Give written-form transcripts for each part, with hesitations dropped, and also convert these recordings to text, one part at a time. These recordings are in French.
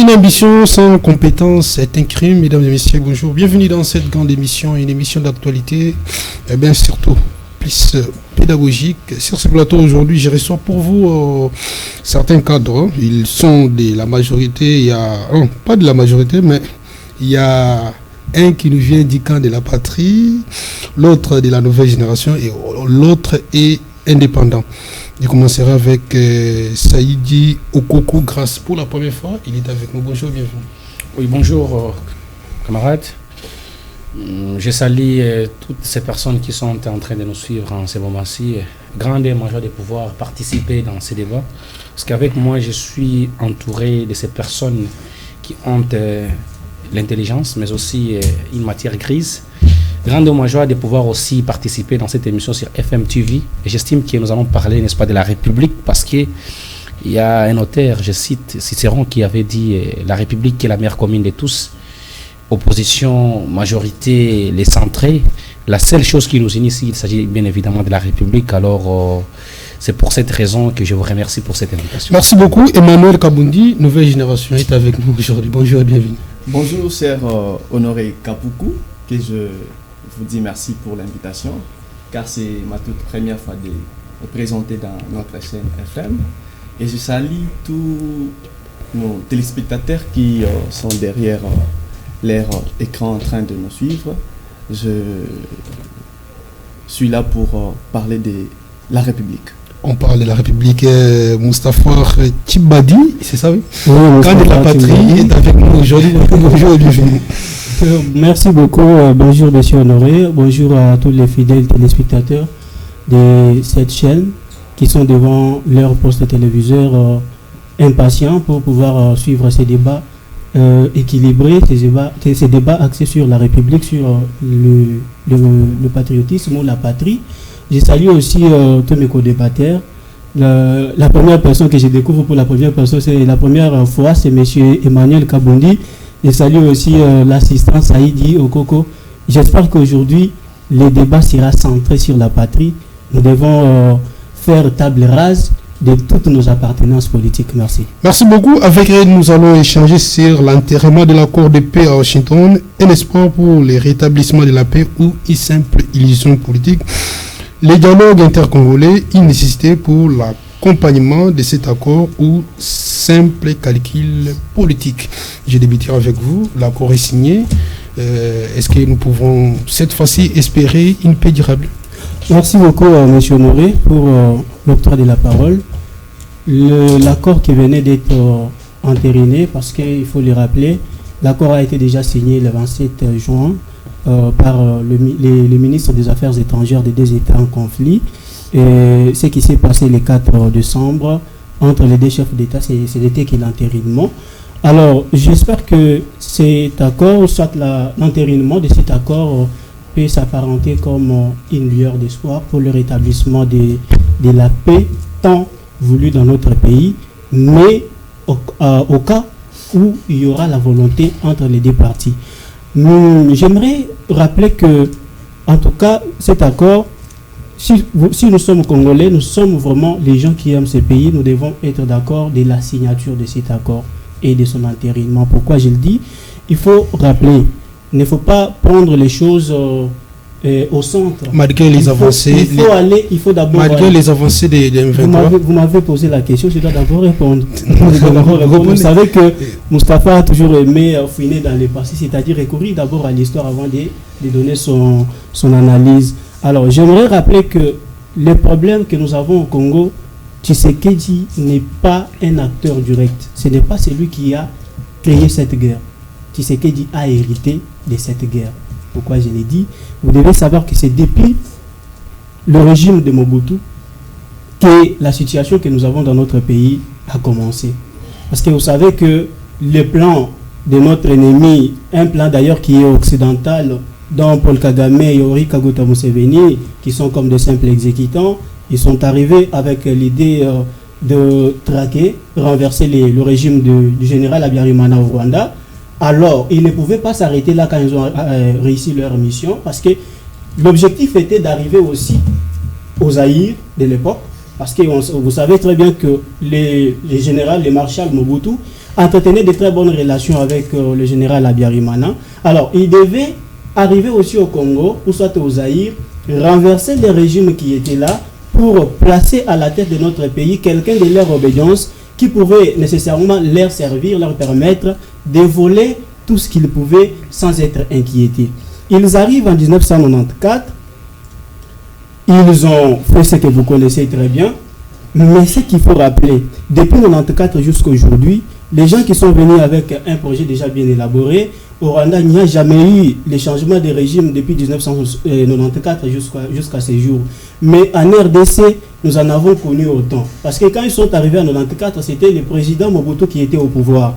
Sans ambition, sans compétence, c'est un crime. Mesdames et messieurs, bonjour. Bienvenue dans cette grande émission, une émission d'actualité, et bien surtout plus pédagogique. Sur ce plateau aujourd'hui, je reçois pour vous certains cadres. Ils sont de la majorité, il y a, non, pas de la majorité, mais il y a un qui nous vient du camp de la patrie, l'autre de la nouvelle génération et l'autre est indépendant. Je commencerai avec Saïdi Okoko Grâce pour la première fois. Il est avec nous. Bonjour, bienvenue. Oui, bonjour camarades. Je salue toutes ces personnes qui sont en train de nous suivre en ce moment-ci. Grande et majeure de pouvoir participer dans ces débats. Parce qu'avec moi, je suis entouré de ces personnes qui ont l'intelligence, mais aussi une matière grise. Grande joie de pouvoir aussi participer dans cette émission sur FM TV. Et j'estime que nous allons parler, n'est-ce pas, de la République, parce qu'il y a un auteur, je cite Cicéron, qui avait dit la République est la mère commune de tous. Opposition, majorité, les centrés. La seule chose qui nous unit ici, il s'agit bien évidemment de la République. Alors, c'est pour cette raison que je vous remercie pour cette invitation. Merci beaucoup. Emmanuel Kabundi, Nouvelle Génération, est avec nous aujourd'hui. Bonjour et bienvenue. Bonjour, cher Honoré Kapoukou, que je vous dis merci pour l'invitation, car c'est ma toute première fois de me présenter dans notre chaîne FM. Et je salue tous nos téléspectateurs qui sont derrière leur écran en train de nous suivre. Je suis là pour parler de la République. On parle de la République. Moustapha Tchibadi, c'est ça, oui? Oui, quand de la patrie est avec nous aujourd'hui. Bonjour et bienvenue. Merci beaucoup. Bonjour, monsieur Honoré. Bonjour à tous les fidèles téléspectateurs de cette chaîne qui sont devant leur poste téléviseur impatients pour pouvoir suivre ces débats équilibrés, ces débats axés sur la République, sur le patriotisme ou la patrie. Je salue aussi tous mes co-débatteurs. La première personne que je découvre pour la première personne, c'est la première fois, c'est monsieur Emmanuel Kabundi. Je salue aussi l'assistant Saïdi Okoko. J'espère qu'aujourd'hui, le débat sera centré sur la patrie. Nous devons faire table rase de toutes nos appartenances politiques. Merci. Merci beaucoup. Avec elle, nous allons échanger sur l'enterrement de l'accord de paix à Washington, un espoir pour le rétablissement de la paix ou une simple illusion politique. Les dialogues intercongolais, une nécessité pour l'accompagnement de cet accord ou simple calcul politique. Je débuterai avec vous. L'accord est signé. Est-ce que nous pouvons cette fois-ci espérer une paix durable? Merci beaucoup, M. Honoré, pour l'octroi de la parole. L'accord qui venait d'être entériné, parce qu'il faut le rappeler, l'accord a été déjà signé le 27 juin par le ministre des Affaires étrangères des deux États en conflit. Et ce qui s'est passé le 4 décembre entre les deux chefs d'État, c'était qu'il l'entérinement. Alors, j'espère que cet accord, soit l'entérinement de cet accord, peut s'apparenter comme une lueur d'espoir pour le rétablissement de la paix tant voulue dans notre pays, mais au cas où il y aura la volonté entre les deux parties. J'aimerais rappeler que, en tout cas, cet accord, si nous sommes Congolais, nous sommes vraiment les gens qui aiment ce pays, nous devons être d'accord de la signature de cet accord et de son entérinement. Pourquoi je le dis? Il faut rappeler, il ne faut pas prendre les choses au centre. Malgré les avancées, il faut d'abord. Malgré les avancées des M23. Vous m'avez posé la question, je dois d'abord répondre. Vous savez que Moustapha a toujours aimé fouiner dans les passés, c'est-à-dire recourir d'abord à l'histoire avant de donner son analyse. Alors, j'aimerais rappeler que le problème que nous avons au Congo, Tshisekedi n'est pas un acteur direct. Ce n'est pas celui qui a créé cette guerre. Tshisekedi a hérité de cette guerre. Pourquoi je l'ai dit? Vous devez savoir que c'est depuis le régime de Mobutu que la situation que nous avons dans notre pays a commencé. Parce que vous savez que le plan de notre ennemi, un plan d'ailleurs qui est occidental, dont Paul Kagame et Yoweri Kaguta Museveni, qui sont comme de simples exécutants, ils sont arrivés avec l'idée de traquer, renverser le régime du général Habyarimana au Rwanda. Alors, ils ne pouvaient pas s'arrêter là quand ils ont réussi leur mission, parce que l'objectif était d'arriver aussi aux Zaïre de l'époque, parce que vous savez très bien que les généraux, les marshals Mobutu, entretenait de très bonnes relations avec le général Abiyarimana. Alors, il devait arriver aussi au Congo, ou soit au Zaïre, renverser les régimes qui étaient là pour placer à la tête de notre pays quelqu'un de leur obédience qui pouvait nécessairement leur servir, leur permettre de voler tout ce qu'ils pouvaient sans être inquiétés. Ils arrivent en 1994, ils ont fait ce que vous connaissez très bien, mais ce qu'il faut rappeler, depuis 1994 jusqu'à aujourd'hui, les gens qui sont venus avec un projet déjà bien élaboré, au Rwanda, il n'y a jamais eu les changements de régime depuis 1994 jusqu'à ces jours. Mais en RDC, nous en avons connu autant. Parce que quand ils sont arrivés en 1994, c'était le président Mobutu qui était au pouvoir.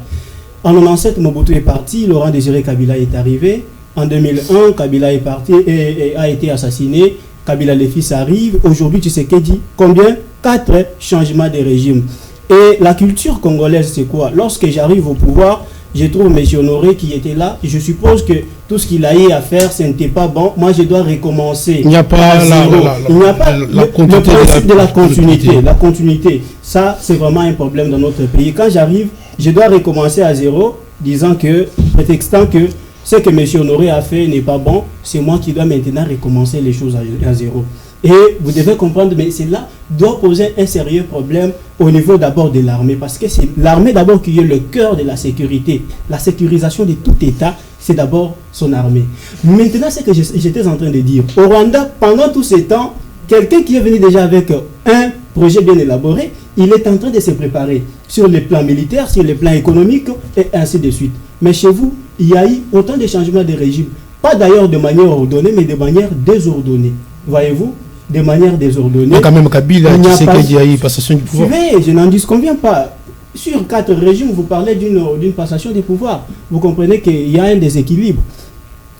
En 1997, Mobutu est parti, Laurent Désiré Kabila est arrivé. En 2001, Kabila est parti et a été assassiné. Kabila le fils arrive. Aujourd'hui, tu sais qu'il dit combien? 4 changements de régime. Et la culture congolaise, c'est quoi? Lorsque j'arrive au pouvoir, je trouve M. Honoré qui était là. Je suppose que tout ce qu'il a eu à faire, ce n'était pas bon. Moi, je dois recommencer. Il n'y a pas le principe de la continuité. La continuité, ça, c'est vraiment un problème dans notre pays. Quand j'arrive, je dois recommencer à zéro, disant que, prétextant que ce que M. Honoré a fait n'est pas bon. C'est moi qui dois maintenant recommencer les choses à zéro. Et vous devez comprendre, mais cela doit poser un sérieux problème au niveau d'abord de l'armée, parce que c'est l'armée d'abord qui est le cœur de la sécurité. La sécurisation de tout État, c'est d'abord son armée. Maintenant, c'est que j'étais en train de dire, au Rwanda, pendant tout ce temps, quelqu'un qui est venu déjà avec un projet bien élaboré, il est en train de se préparer sur le plan militaire, sur le plan économique, et ainsi de suite. Mais chez vous, il y a eu autant de changements de régime, pas d'ailleurs de manière ordonnée, mais de manière désordonnée. Voyez-vous, de manière désordonnée. Mais quand même, Kabila, tu sais qu'il y a eu passation du pouvoir. Je n'en disconviens pas. Sur 4 régimes, vous parlez d'une passation de pouvoir. Vous comprenez qu'il y a un déséquilibre.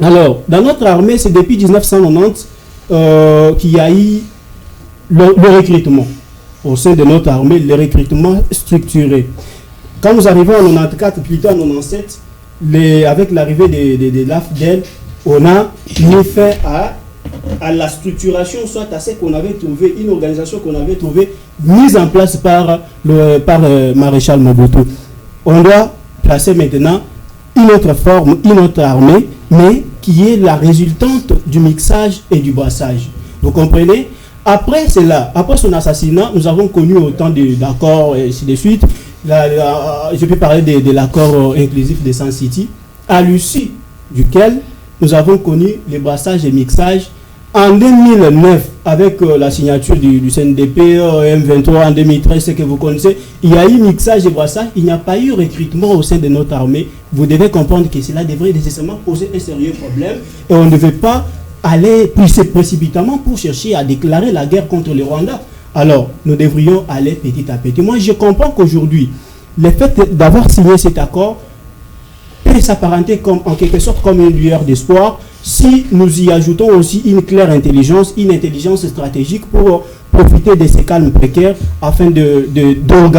Alors, dans notre armée, c'est depuis 1990 qu'il y a eu le recrutement. Au sein de notre armée, le recrutement structuré. Quand nous arrivons en 94, plutôt en 97, avec l'arrivée de l'AFDEL, on a mis fin à la structuration, soit à ce qu'on avait trouvé, une organisation qu'on avait trouvée, mise en place par Maréchal Mobutu. On doit placer maintenant une autre forme, une autre armée, mais qui est la résultante du mixage et du brassage. Vous comprenez? Après cela, après son assassinat, nous avons connu autant d'accords et ainsi de suite. Je peux parler de l'accord inclusif de Sun City, à l'issue duquel nous avons connu les brassages et mixages. En 2009, avec la signature du CNDP, M23 en 2013, ce que vous connaissez, il y a eu mixage et brassage, il n'y a pas eu recrutement au sein de notre armée. Vous devez comprendre que cela devrait nécessairement poser un sérieux problème et on ne devait pas aller pousser précipitamment pour chercher à déclarer la guerre contre le Rwanda. Alors, nous devrions aller petit à petit. Moi, je comprends qu'aujourd'hui, le fait d'avoir signé cet accord peut s'apparenter en quelque sorte comme une lueur d'espoir si nous y ajoutons aussi une claire intelligence, une intelligence stratégique pour profiter de ces calmes précaires afin de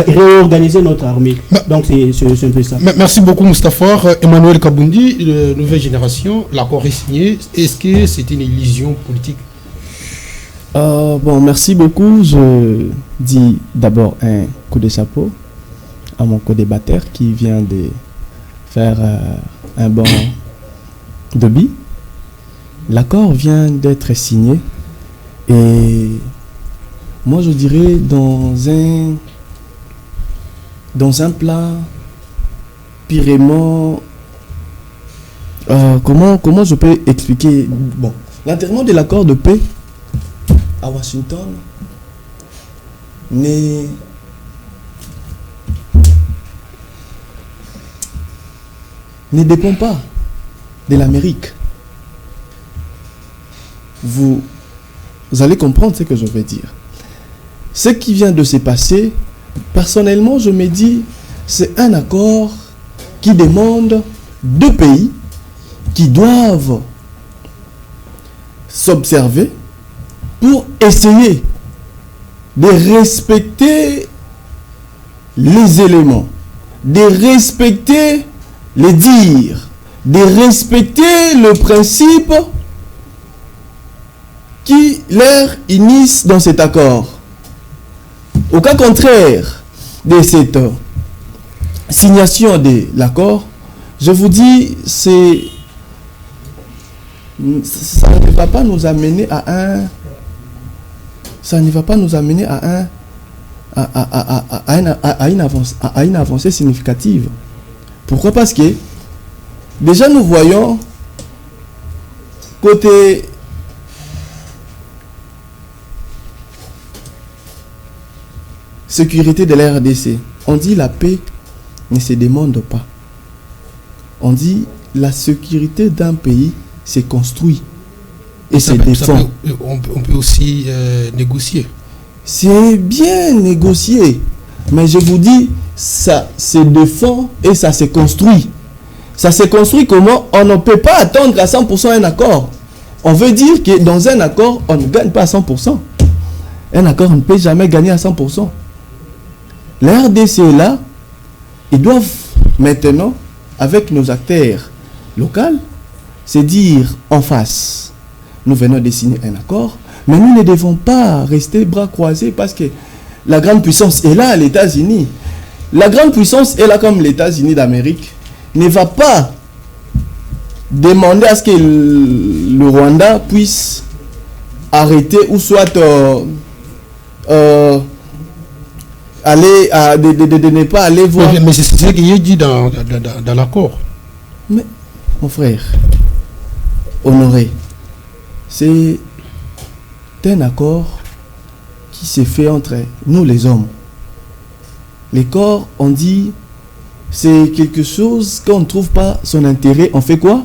réorganiser notre armée. Donc c'est un peu ça. Merci beaucoup Moustapha. Emmanuel Kabundi, nouvelle génération, l'accord est signé. Est-ce que c'est une illusion politique? Bon, merci beaucoup. Je dis d'abord un coup de chapeau à mon co-débatteur qui vient de faire un bon débit. L'accord vient d'être signé et moi je dirais dans un plat pirement comment je peux expliquer. Bon, l'enterrement de l'accord de paix à Washington ne dépend pas de l'Amérique. Vous allez comprendre ce que je veux dire. Ce qui vient de se passer, personnellement, je me dis, c'est un accord qui demande 2 pays qui doivent s'observer pour essayer de respecter les éléments, de respecter les dires, de respecter le principe qui leur unissent dans cet accord. Au cas contraire de signation de l'accord, je vous dis, ça ne va pas nous amener à une avancée significative. Pourquoi? Parce que déjà nous voyons côté sécurité de la RDC, on dit la paix ne se demande pas. On dit la sécurité d'un pays se construit et se défend. On peut aussi négocier. C'est bien négocié, mais je vous dis, ça se défend et ça se construit. Ça se construit comment? On ne peut pas attendre à 100% un accord. On veut dire que dans un accord, on ne gagne pas à 100%. Un accord, on ne peut jamais gagner à 100%. La RDC est là. Ils doivent maintenant, avec nos acteurs locaux, se dire en face, nous venons de signer un accord, mais nous ne devons pas rester bras croisés parce que la grande puissance est là, les États-Unis. La grande puissance est là comme les États-Unis d'Amérique. Ne va pas demander à ce que le Rwanda puisse arrêter ou soit aller de ne pas aller voir. Mais c'est ce qu'il est dit dans l'accord. Mais mon frère, Honoré, c'est un accord qui s'est fait entre nous les hommes. Les corps, on dit, c'est quelque chose qu'on ne trouve pas son intérêt. On fait quoi?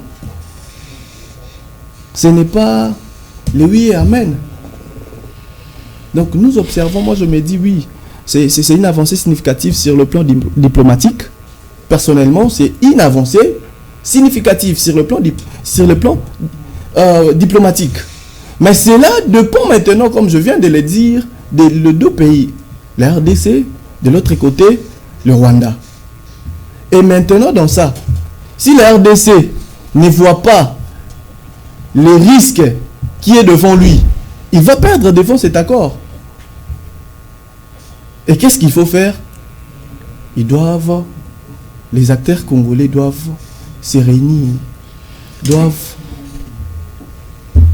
Ce n'est pas le oui et amen. Donc nous observons, moi je me dis oui, c'est une avancée significative sur le plan diplomatique. Personnellement, c'est une avancée significative sur le plan diplomatique. Mais cela dépend maintenant, comme je viens de le dire, des deux pays. La RDC, de l'autre côté, le Rwanda. Et maintenant, dans ça, si la RDC ne voit pas le risque qui est devant lui, il va perdre devant cet accord. Et qu'est-ce qu'il faut faire? Les acteurs congolais doivent se réunir, doivent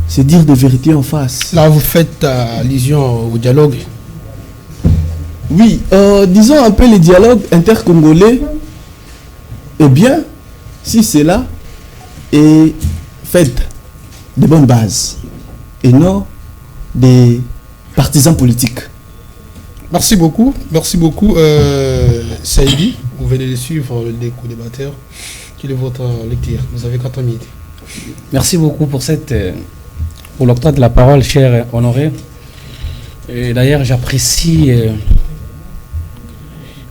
se dire des vérités en face. Là, vous faites allusion au dialogue. Oui, disons un peu le dialogue intercongolais. Eh bien, si cela est fait de bonnes bases et non des partisans politiques. Merci beaucoup. Saïdi, vous venez de suivre le co-débatteur. Quelle est votre lecture? Vous avez 4 minutes. Merci beaucoup pour l'octroi de la parole, cher Honoré. D'ailleurs, j'apprécie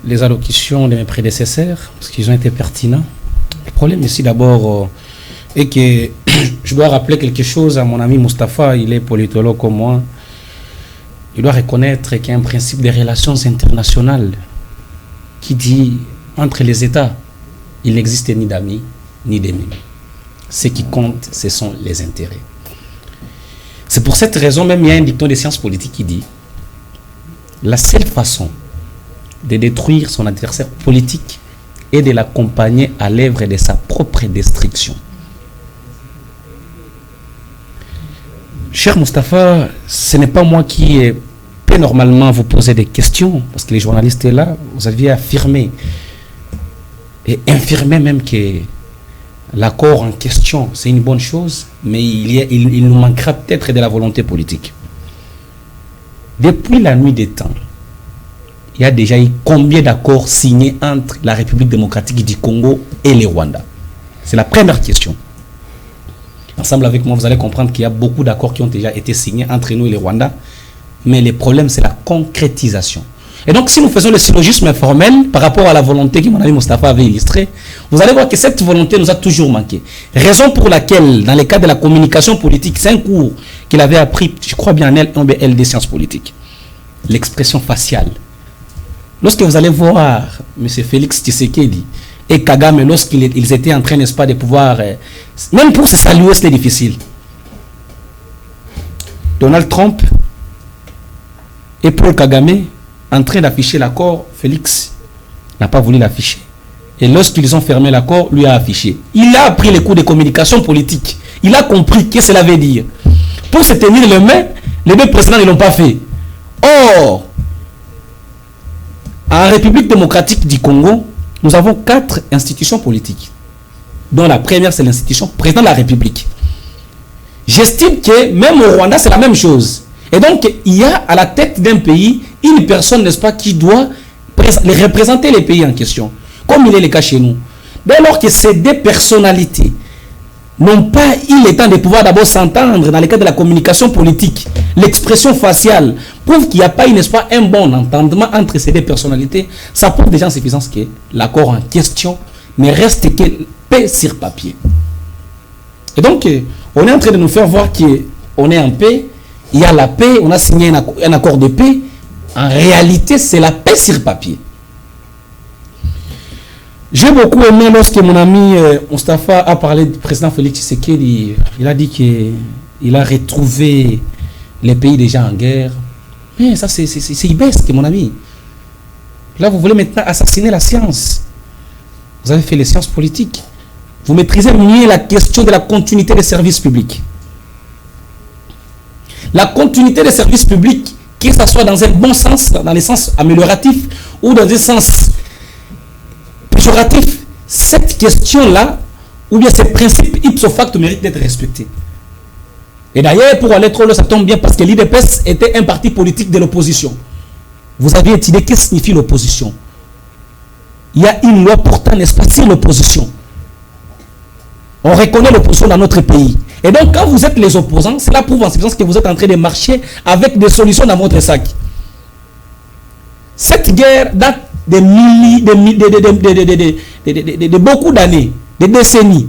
les allocutions de mes prédécesseurs, parce qu'ils ont été pertinents. Le problème ici, d'abord, est que je dois rappeler quelque chose à mon ami Mustapha, il est politologue comme moi. Il doit reconnaître qu'il y a un principe des relations internationales qui dit, entre les États, il n'existe ni d'amis, ni d'ennemis. Ce qui compte, ce sont les intérêts. C'est pour cette raison, même il y a un dicton des sciences politiques qui dit, la seule façon de détruire son adversaire politique est de l'accompagner à l'œuvre de sa propre destruction. Cher Mustapha, ce n'est pas moi qui peux normalement vous poser des questions, parce que les journalistes sont là, vous aviez affirmé et infirmé même que l'accord en question, c'est une bonne chose, mais il nous manquera peut-être de la volonté politique. Depuis la nuit des temps, il y a déjà eu combien d'accords signés entre la République démocratique du Congo et le Rwanda? C'est la première question. Ensemble avec moi, vous allez comprendre qu'il y a beaucoup d'accords qui ont déjà été signés entre nous et le Rwanda, mais le problème, c'est la concrétisation. Et donc, si nous faisons le syllogisme informel par rapport à la volonté que mon ami Mustapha avait illustrée, vous allez voir que cette volonté nous a toujours manqué. Raison pour laquelle, dans le cadre de la communication politique, c'est un cours qu'il avait appris, je crois bien en L des sciences politiques, l'expression faciale. Lorsque vous allez voir M. Félix Tshisekedi et Kagame, lorsqu'ils étaient en train, n'est-ce pas, de pouvoir, même pour se saluer, c'était difficile. Donald Trump et Paul Kagame, en train d'afficher l'accord, Félix n'a pas voulu l'afficher. Et lorsqu'ils ont fermé l'accord, lui a affiché. Il a appris les cours de communication politique. Il a compris ce que cela veut dire. Pour se tenir les mains, les deux présidents ne l'ont pas fait. Or, en République démocratique du Congo, nous avons 4 institutions politiques, dont la première, c'est l'institution président de la République. J'estime que même au Rwanda, c'est la même chose. Et donc, il y a à la tête d'un pays une personne, n'est-ce pas, qui doit représenter les pays en question, comme il est le cas chez nous. Dès lors que ces deux personnalités n'ont pas eu le temps de pouvoir d'abord s'entendre dans le cadre de la communication politique, l'expression faciale prouve qu'il n'y a pas eu, n'est-ce pas, un bon entendement entre ces deux personnalités, ça prouve déjà en suffisance que l'accord en question ne reste que paix sur papier. Et donc, on est en train de nous faire voir qu'on est en paix, il y a la paix, on a signé un accord de paix. En réalité, c'est la paix sur papier. J'ai beaucoup aimé lorsque mon ami Moustapha a parlé du président Félix Tshisekedi. Il a dit qu'il a retrouvé les pays déjà en guerre. Mais ça, c'est ibesque, mon ami. Là, vous voulez maintenant assassiner la science. Vous avez fait les sciences politiques. Vous maîtrisez mieux la question de la continuité des services publics. La continuité des services publics, que ce soit dans un bon sens, dans le sens amélioratif, ou dans un sens péjoratif, cette question-là, ou bien ces principes ipso facto méritent d'être respectés. Et d'ailleurs, pour aller trop loin, ça tombe bien parce que l'IDPS était un parti politique de l'opposition. Vous avez étudié qu'est-ce que signifie l'opposition. Il y a une loi portant, n'est-ce pas, sur l'opposition. On reconnaît l'opposition dans notre pays. Et donc, quand vous êtes les opposants, cela prouve en substance que vous êtes en train de marcher avec des solutions dans votre sac. Cette guerre date de beaucoup d'années, de décennies.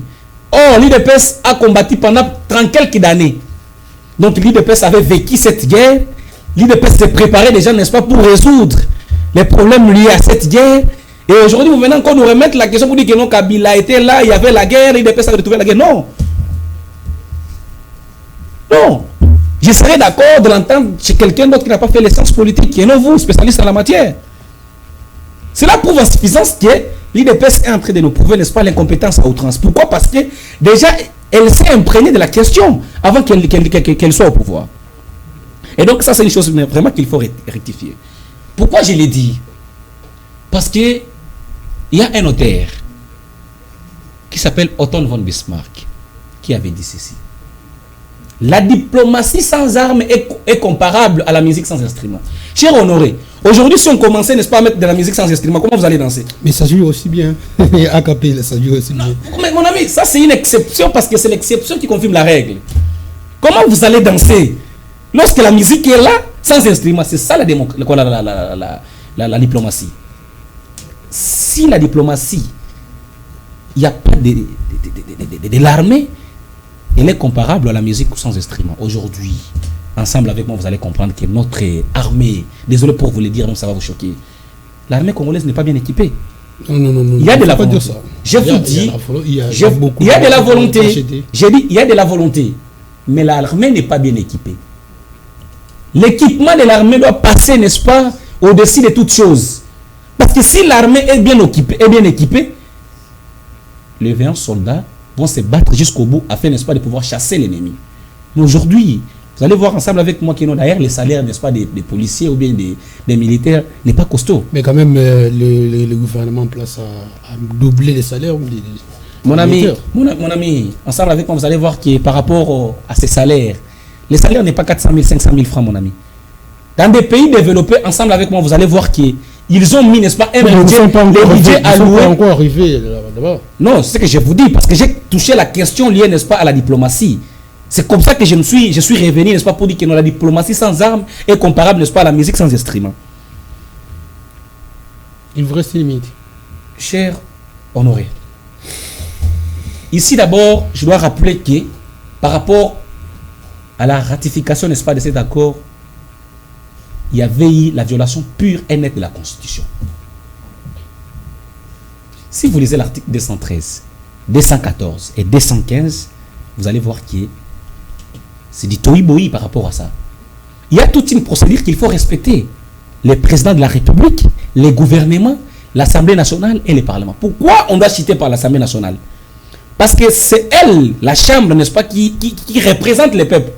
Or, l'IDPS a combattu pendant 30 quelques années. Donc, l'IDPS avait vécu cette guerre. L'IDPS s'est préparé déjà, n'est-ce pas, pour résoudre les problèmes liés à cette guerre. Et aujourd'hui, vous venez encore nous remettre la question pour dire que non, Kabila était là, il y avait la guerre, l'IDPS a retrouvé la guerre. Non. Non. Je serais d'accord de l'entendre chez quelqu'un d'autre qui n'a pas fait les sciences politiques, et non vous, spécialiste en la matière. Cela prouve en suffisance que l'IDPS est en train de nous prouver, n'est-ce pas, l'incompétence à outrance. Pourquoi? Parce que déjà, elle s'est imprégnée de la question avant qu'elle soit au pouvoir. Et donc, ça, c'est une chose vraiment qu'il faut rectifier. Pourquoi je l'ai dit? Parce que il y a un notaire qui s'appelle Otto von Bismarck qui avait dit ceci. La diplomatie sans armes est comparable à la musique sans instrument. Cher Honoré, aujourd'hui, si on commençait, n'est-ce pas, à mettre de la musique sans instrument, comment vous allez danser? Mais ça joue aussi bien. AKP, ça joue aussi bien. Mais mon ami, ça c'est une exception parce que c'est l'exception qui confirme la règle. Comment vous allez danser lorsque la musique est là, sans instrument? C'est ça la diplomatie. Si la diplomatie, il n'y a pas de l'armée, elle est comparable à la musique sans instrument. Aujourd'hui, ensemble avec moi, vous allez comprendre que notre armée, désolé pour vous le dire, donc ça va vous choquer, l'armée congolaise n'est pas bien équipée. Non. Il y a de la volonté. Je vous dis, il y a de la volonté. J'ai dit, il y a de la volonté. Mais l'armée n'est pas bien équipée. L'équipement de l'armée doit passer, n'est-ce pas, au-dessus de toutes choses. Parce que si l'armée est bien équipée, les 20 soldats vont se battre jusqu'au bout afin, n'est-ce pas, de pouvoir chasser l'ennemi. Mais aujourd'hui, vous allez voir ensemble avec moi que d'ailleurs les salaires, n'est-ce pas, des policiers ou bien des militaires n'est pas costaud. Mais quand même, le gouvernement en place a doublé les salaires. Mon ami, ensemble avec moi, vous allez voir que par rapport à ces salaires, les salaires n'est pas 400 000, 500 000 francs, mon ami. Dans des pays développés, ensemble avec moi, vous allez voir qu'ils ont mis, n'est-ce pas, un budget, les budgets alloués. Ils ne sont pas encore arrivés là-bas. Non, c'est ce que je vous dis, parce que j'ai touché la question liée, n'est-ce pas, à la diplomatie. C'est comme ça que je suis revenu, n'est-ce pas, pour dire que la diplomatie sans armes est comparable, n'est-ce pas, à la musique sans instrument. Il vous reste une limite. Cher Honoré, ici d'abord, je dois rappeler que par rapport à la ratification, n'est-ce pas, de cet accord, il y avait eu la violation pure et nette de la Constitution. Si vous lisez l'article 213, 214 et 215, vous allez voir que c'est du tohu-bohi par rapport à ça. Il y a toute une procédure qu'il faut respecter. Les présidents de la République, les gouvernements, l'Assemblée nationale et le Parlement. Pourquoi on doit citer par l'Assemblée nationale? Parce que c'est elle, la Chambre, n'est-ce pas, qui représente le peuple.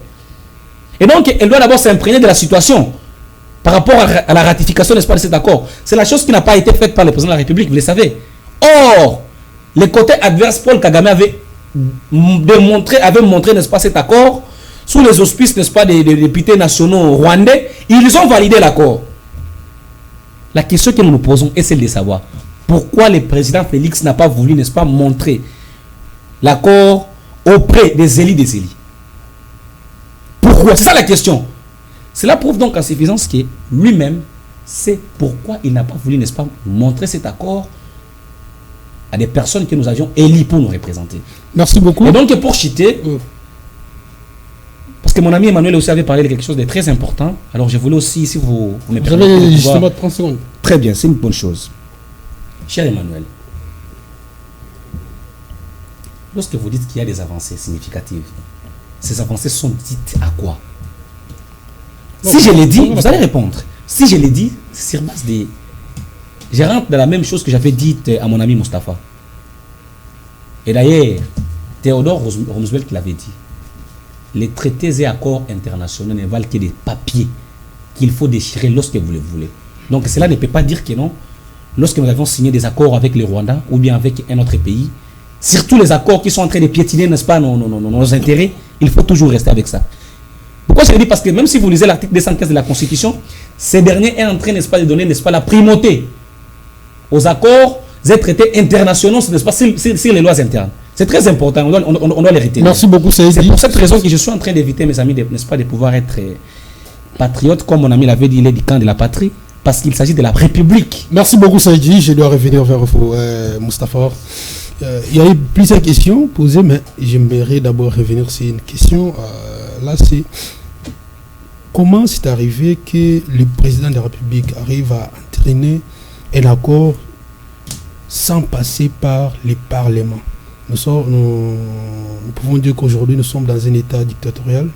Et donc, elle doit d'abord s'imprégner de la situation par rapport à la ratification, n'est-ce pas, de cet accord. C'est la chose qui n'a pas été faite par le président de la République, vous le savez. Or, le côté adverse, Paul Kagame avait montré, n'est-ce pas, cet accord sous les auspices, n'est-ce pas, des députés nationaux rwandais. Ils ont validé l'accord. La question que nous nous posons est celle de savoir pourquoi le président Félix n'a pas voulu, n'est-ce pas, montrer l'accord auprès des élus des élus. Pourquoi? C'est ça la question. Cela prouve donc en suffisance que lui-même sait pourquoi il n'a pas voulu, n'est-ce pas, montrer cet accord à des personnes que nous avions élues pour nous représenter. Merci beaucoup. Et donc pour chiter, parce que mon ami Emmanuel aussi avait parlé de quelque chose de très important, alors je voulais aussi, si vous me permettez... J'avais justement 30 secondes. Très bien, c'est une bonne chose. Cher Emmanuel, lorsque vous dites qu'il y a des avancées significatives, ces avancées sont dites à quoi? Si je l'ai dit, vous allez répondre. Si je l'ai dit, c'est sur base des... Je rentre dans la même chose que j'avais dite à mon ami Mustapha. Et d'ailleurs, Theodore Roosevelt l'avait dit. Les traités et accords internationaux ne valent que des papiers qu'il faut déchirer lorsque vous le voulez. Donc cela ne peut pas dire que non. Lorsque nous avons signé des accords avec le Rwanda ou bien avec un autre pays, surtout les accords qui sont en train de piétiner, n'est-ce pas, nos intérêts, il faut toujours rester avec ça. Pourquoi je le dis? Parce que même si vous lisez l'article 215 de la Constitution, ce dernier est en train, n'est-ce pas, de donner, n'est-ce pas, la primauté aux accords et traités internationaux, n'est-ce pas, sur les lois internes. C'est très important, on doit les retenir. Merci beaucoup, Saïdi. C'est pour cette raison que je suis en train d'éviter, mes amis, n'est-ce pas, de pouvoir être patriote, comme mon ami l'avait dit, il est du camp de la patrie, parce qu'il s'agit de la République. Merci beaucoup, Saïdi. Je dois revenir vers vous, Mustapha. Il y a eu plusieurs questions posées, mais j'aimerais d'abord revenir sur une question. Là, c'est comment c'est arrivé que le président de la République arrive à entraîner un accord sans passer par le Parlement? Nous pouvons dire qu'aujourd'hui, nous sommes dans un état dictatorial.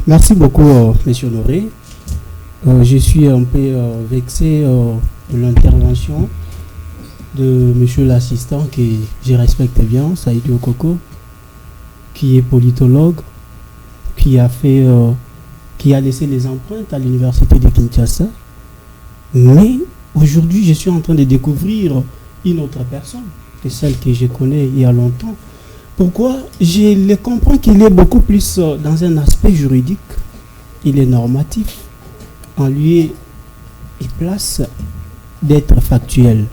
Merci beaucoup, monsieur Honoré. Je suis un peu vexé de l'intervention de monsieur l'assistant que je respecte bien, Saïdi Okoko, qui est politologue, qui a laissé les empreintes à l'université de Kinshasa. Mais aujourd'hui, je suis en train de découvrir une autre personne que celle que je connais il y a longtemps. Pourquoi? Je le comprends qu'il est beaucoup plus dans un aspect juridique. Il est normatif. En lui et place d'être factuel.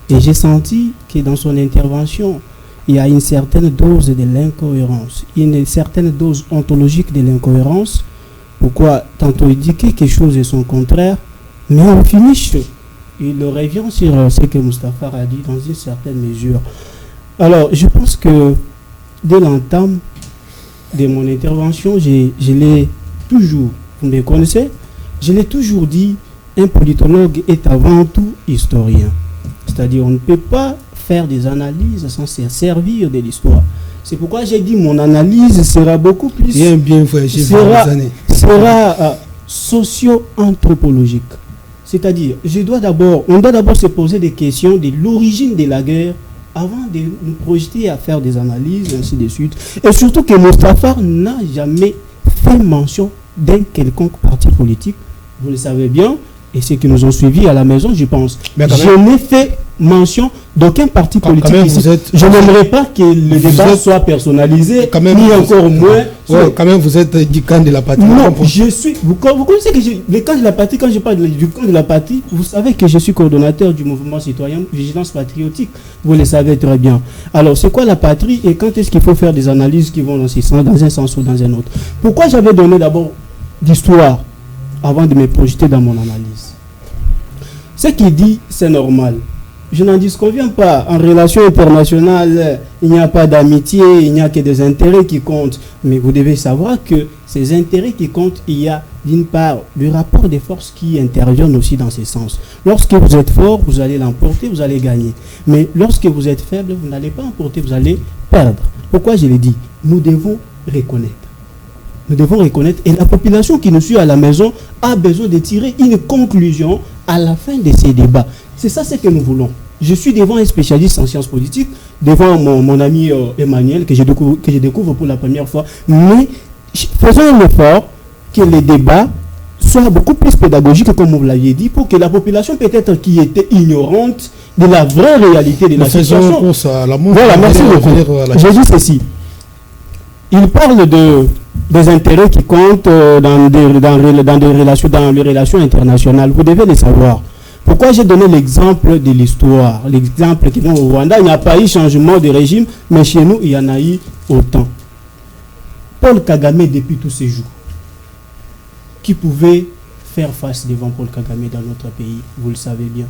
Et j'ai senti que dans son intervention, il y a une certaine dose de l'incohérence, une certaine dose ontologique de l'incohérence. Pourquoi? Tantôt il dit quelque chose et son contraire, mais au finish, il revient sur ce que Mustapha a dit dans une certaine mesure. Alors, je pense que dès l'entame de mon intervention, je l'ai toujours, vous me connaissez, je l'ai toujours dit, un politologue est avant tout historien. C'est-à-dire, on ne peut pas faire des analyses sans se servir de l'histoire. C'est pourquoi j'ai dit mon analyse sera beaucoup plus... sera socio-anthropologique. C'est-à-dire, on doit d'abord se poser des questions de l'origine de la guerre avant de nous projeter à faire des analyses, ainsi de suite. Et surtout que Mustapha n'a jamais fait mention d'un quelconque parti politique. Vous le savez bien, et ceux qui nous ont suivis à la maison, je pense. Je n'ai fait mention d'aucun parti politique ici. Je n'aimerais pas que le débat soit personnalisé, ni encore moins. Quand même, vous êtes du camp de la patrie. Non, je suis... Vous connaissez que le camp de la patrie, quand je parle du camp de la patrie, vous savez que je suis coordonnateur du mouvement citoyen Vigilance Patriotique. Vous le savez très bien. Alors, c'est quoi la patrie et quand est-ce qu'il faut faire des analyses qui vont dans un sens ou dans un autre? Pourquoi j'avais donné d'abord d'histoire avant de me projeter dans mon analyse? Ce qu'il dit, c'est normal. Je n'en disconviens pas. En relation internationale, il n'y a pas d'amitié, il n'y a que des intérêts qui comptent. Mais vous devez savoir que ces intérêts qui comptent, il y a d'une part du rapport des forces qui interviennent aussi dans ce sens. Lorsque vous êtes fort, vous allez l'emporter, vous allez gagner. Mais lorsque vous êtes faible, vous n'allez pas emporter, vous allez perdre. Pourquoi je l'ai dit? Nous devons reconnaître. Nous devons reconnaître, et la population qui nous suit à la maison a besoin de tirer une conclusion à la fin de ces débats. C'est ça ce que nous voulons. Je suis devant un spécialiste en sciences politiques, devant mon ami Emmanuel, que je découvre pour la première fois. Mais faisons un effort que les débats soient beaucoup plus pédagogiques, comme vous l'aviez dit, pour que la population peut-être qui était ignorante de la vraie réalité de la situation. Voilà, merci beaucoup. Je dis ceci. Il parle des intérêts qui comptent dans les relations internationales. Vous devez le savoir. Pourquoi j'ai donné l'exemple de l'histoire? L'exemple qui vient au Rwanda, il n'y a pas eu changement de régime, mais chez nous, il y en a eu autant. Paul Kagame, depuis tous ces jours, qui pouvait faire face devant Paul Kagame dans notre pays, vous le savez bien.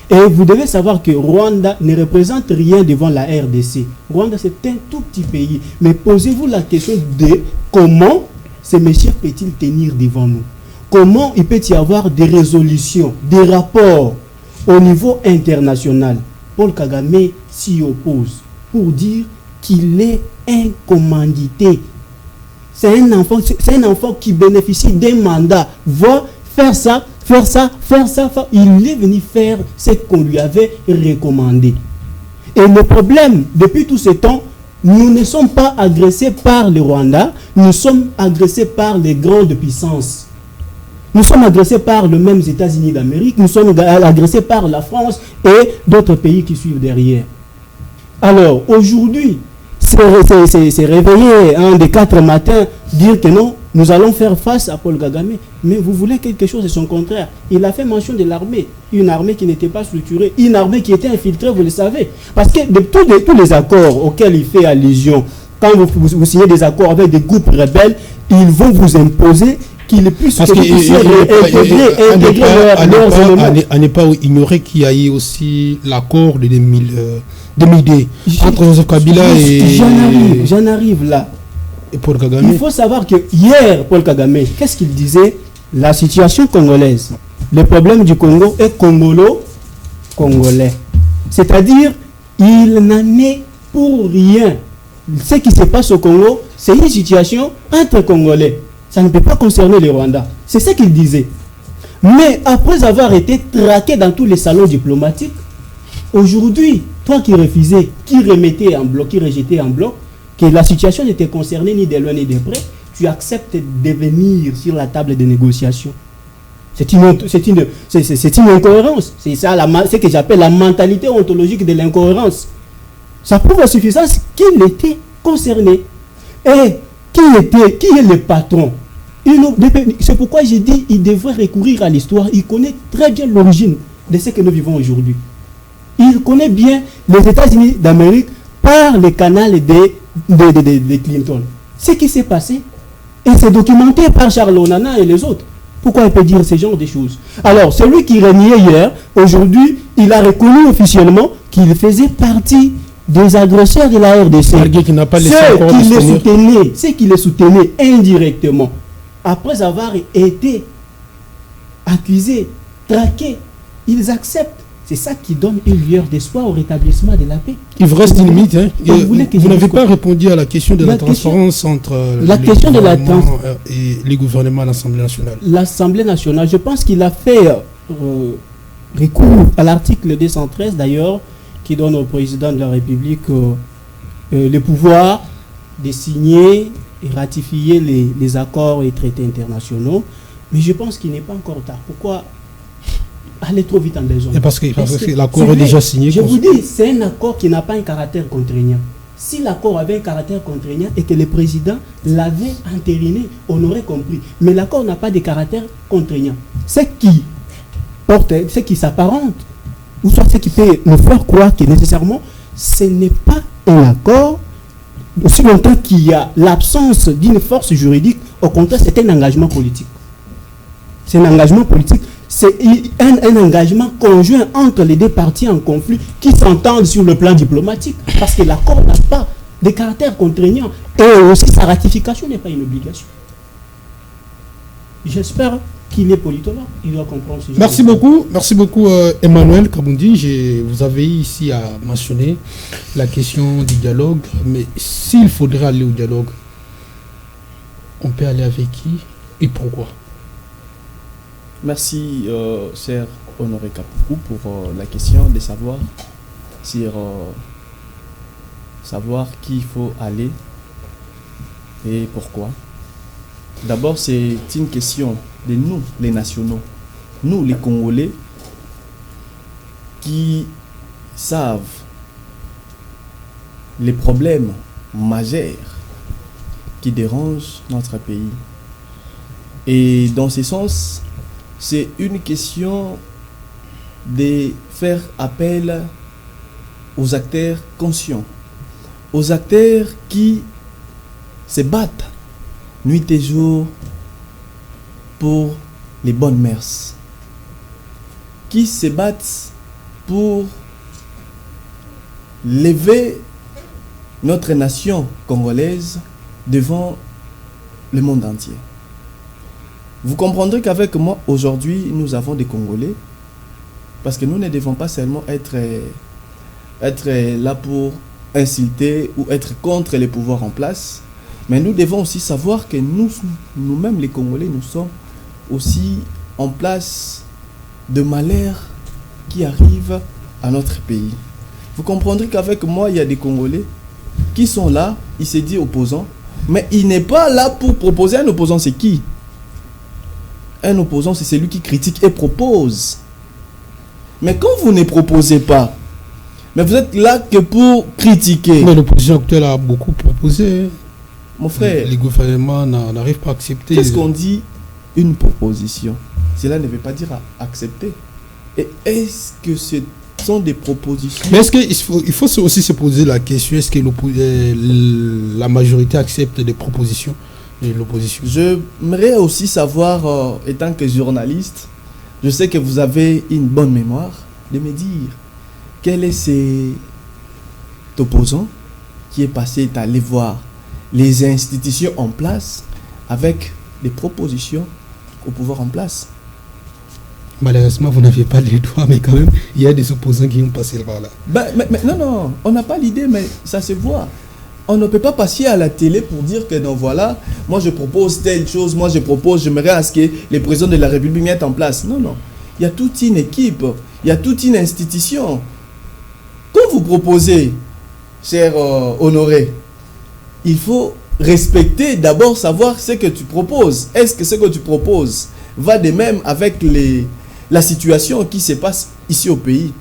Et vous devez savoir que Rwanda ne représente rien devant la RDC. Rwanda, c'est un tout petit pays. Mais posez-vous la question de comment ce monsieur peut-il tenir devant nous? Comment il peut y avoir des résolutions, des rapports au niveau international? Paul Kagame s'y oppose pour dire qu'il est un commandité. C'est un enfant qui bénéficie d'un mandat. Va faire ça, faire ça, faire ça. Il est venu faire ce qu'on lui avait recommandé. Et le problème, depuis tout ce temps, nous ne sommes pas agressés par le Rwanda, nous sommes agressés par les grandes puissances. Nous sommes agressés par les mêmes États-Unis d'Amérique, nous sommes agressés par la France et d'autres pays qui suivent derrière. Alors, aujourd'hui, c'est réveiller un des 4 matins, dire que non, nous allons faire face à Paul Kagame. Mais vous voulez quelque chose de son contraire. Il a fait mention de l'armée, une armée qui n'était pas structurée, une armée qui était infiltrée, vous le savez. Parce que de tous les accords auxquels il fait allusion, quand vous signez des accords avec des groupes rebelles, ils vont vous imposer qu'ils puissent intégrer leurs éléments. À ne pas ignorer qu'il y a eu aussi l'accord de 2002 entre Joseph Kabila et... J'en arrive là. Et Paul Kagame. Il faut savoir que hier, Paul Kagame, qu'est-ce qu'il disait? La situation congolaise, le problème du Congo est congolo-congolais. C'est-à-dire, il n'en est pour rien. Ce qui se passe au Congo, c'est une situation entre Congolais. Ça ne peut pas concerner les Rwandais. C'est ce qu'il disait. Mais après avoir été traqué dans tous les salons diplomatiques, aujourd'hui, toi qui refusais, qui remettais en bloc, qui rejetais en bloc, que la situation n'était concernée ni de loin ni de près, tu acceptes de venir sur la table de négociation. C'est une incohérence. C'est ça ce que j'appelle la mentalité ontologique de l'incohérence. Ça prouve à suffisance qu'il était concerné. Et qui est le patron? C'est pourquoi j'ai dit qu'il devrait recourir à l'histoire. Il connaît très bien l'origine de ce que nous vivons aujourd'hui. Il connaît bien les États-Unis d'Amérique par le canal de Clinton. Ce qui s'est passé, et c'est documenté par Charles Onana et les autres. Pourquoi il peut dire ce genre de choses? Alors, celui qui régnait hier, aujourd'hui, il a reconnu officiellement qu'il faisait partie des agresseurs de la RDC. Ceux qui les soutenaient indirectement, après avoir été accusés, traqués, ils acceptent. C'est ça qui donne une lueur d'espoir au rétablissement de la paix. Il vous reste une minute. Vous n'avez pas répondu à la question de la transparence entre et les gouvernements à l'Assemblée nationale. L'Assemblée nationale, je pense qu'il a fait recours à l'article 213 d'ailleurs, qui donne au président de la République le pouvoir de signer et ratifier les accords et traités internationaux. Mais je pense qu'il n'est pas encore tard. Pourquoi aller trop vite en désordre? Parce que l'accord est déjà signé. Je vous dis, c'est un accord qui n'a pas un caractère contraignant. Si l'accord avait un caractère contraignant et que le président l'avait entériné, on aurait compris. Mais l'accord n'a pas de caractère contraignant. Ce qui s'apparente, ou soit ce qui peut nous faire croire que nécessairement, ce n'est pas un accord, aussi longtemps qu'il y a l'absence d'une force juridique. Au contraire, c'est un engagement politique. C'est un engagement politique. C'est un engagement conjoint entre les deux parties en conflit qui s'entendent sur le plan diplomatique, parce que l'accord n'a pas de caractère contraignant et aussi sa ratification n'est pas une obligation. J'espère qu'il est politologue, il doit comprendre ce genre. Merci beaucoup Emmanuel Kabundi. Vous avez ici à mentionner la question du dialogue, mais s'il faudrait aller au dialogue, on peut aller avec qui et pourquoi? Merci, cher Honoré Kapoukou, pour la question de savoir sur savoir qui il faut aller et pourquoi. D'abord, c'est une question de nous, les nationaux, nous, les Congolais, qui savent les problèmes majeurs qui dérangent notre pays. Et dans ce sens, c'est une question de faire appel aux acteurs conscients, aux acteurs qui se battent nuit et jour pour les bonnes mœurs, qui se battent pour lever notre nation congolaise devant le monde entier. Vous comprendrez qu'avec moi, aujourd'hui, nous avons des Congolais, parce que nous ne devons pas seulement être là pour insulter ou être contre les pouvoirs en place, mais nous devons aussi savoir que nous-mêmes les Congolais, nous sommes aussi en place de malheurs qui arrivent à notre pays. Vous comprendrez qu'avec moi, il y a des Congolais qui sont là, ils se disent opposants, mais il n'est pas là pour proposer. Un opposant, c'est qui? Un opposant, c'est celui qui critique et propose. Mais quand vous ne proposez pas, mais vous êtes là que pour critiquer. Mais l'opposition actuelle a beaucoup proposé. Mon frère, les gouvernements n'arrivent pas à accepter. Qu'est-ce qu'on dit? Une proposition. Cela ne veut pas dire accepter. Et est-ce que ce sont des propositions? Mais est-ce qu'il faut aussi se poser la question, est-ce que la majorité accepte des propositions de l'opposition? J'aimerais aussi savoir, étant que journaliste, je sais que vous avez une bonne mémoire, de me dire quel est cet opposant qui est passé à aller voir les institutions en place avec des propositions au pouvoir en place. Malheureusement, vous n'aviez pas les doigts, mais quand même, il y a des opposants qui ont passé par là. Mais non, on n'a pas l'idée, mais ça se voit. On ne peut pas passer à la télé pour dire que non, voilà, moi je propose telle chose, moi j'aimerais à ce que les présidents de la République mettent en place. Non. Il y a toute une équipe, il y a toute une institution. Quand vous proposez, cher Honoré, il faut respecter, d'abord savoir ce que tu proposes. Est-ce que ce que tu proposes va de même avec la situation qui se passe ici au pays?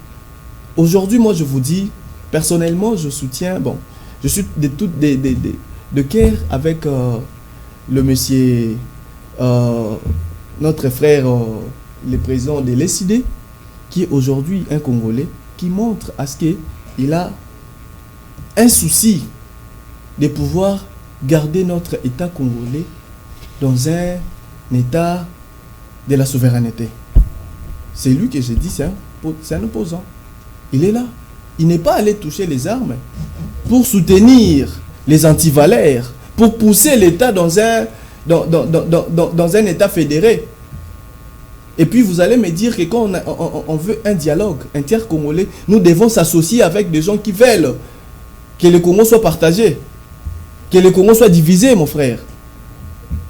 Aujourd'hui, moi je vous dis, personnellement, je soutiens, je suis de cœur avec le monsieur, notre frère, le président de l'ESID, qui est aujourd'hui un Congolais, qui montre à ce qu'il a un souci de pouvoir garder notre État congolais dans un État de la souveraineté. C'est lui que j'ai dit, c'est un opposant. Il est là. Il n'est pas allé toucher les armes pour soutenir les antivaleurs, pour pousser l'État dans un État fédéré. Et puis vous allez me dire que quand on veut un dialogue inter-congolais, nous devons s'associer avec des gens qui veulent que le Congo soit partagé, que le Congo soit divisé, mon frère.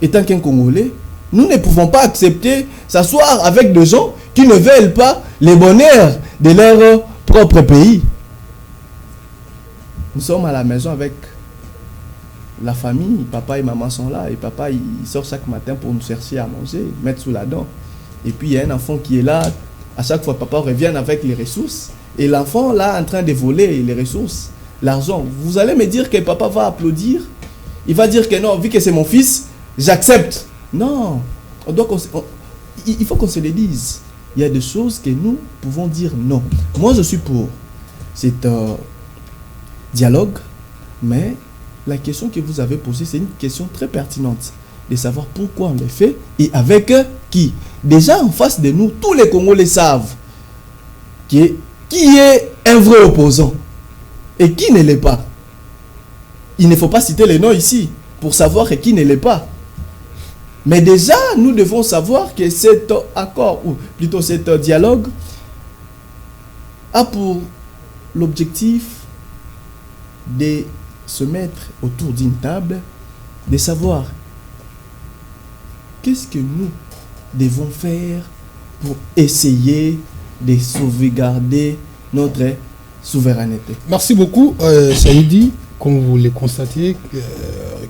Étant qu'un Congolais, nous ne pouvons pas accepter s'asseoir avec des gens qui ne veulent pas le bonheur de leur propre pays. Nous sommes à la maison avec la famille, papa et maman sont là, et papa il sort chaque matin pour nous chercher à manger, mettre sous la dent. Et puis il y a un enfant qui est là, à chaque fois papa revient avec les ressources, et l'enfant là en train de voler les ressources, l'argent. Vous allez me dire que papa va applaudir? Il va dire que non, vu que c'est mon fils, j'accepte. Non, il faut qu'on se le dise. Il y a des choses que nous pouvons dire non. Moi je suis pour cet dialogue, mais la question que vous avez posée, c'est une question très pertinente, de savoir pourquoi on le fait et avec qui. Déjà en face de nous, tous les Congolais savent qui est un vrai opposant et qui ne l'est pas. Il ne faut pas citer les noms ici pour savoir qui ne l'est pas. Mais déjà, nous devons savoir que cet accord, ou plutôt cet dialogue, a pour l'objectif de se mettre autour d'une table, de savoir qu'est-ce que nous devons faire pour essayer de sauvegarder notre souveraineté. Merci beaucoup, Saïdi. Comme vous le constatez,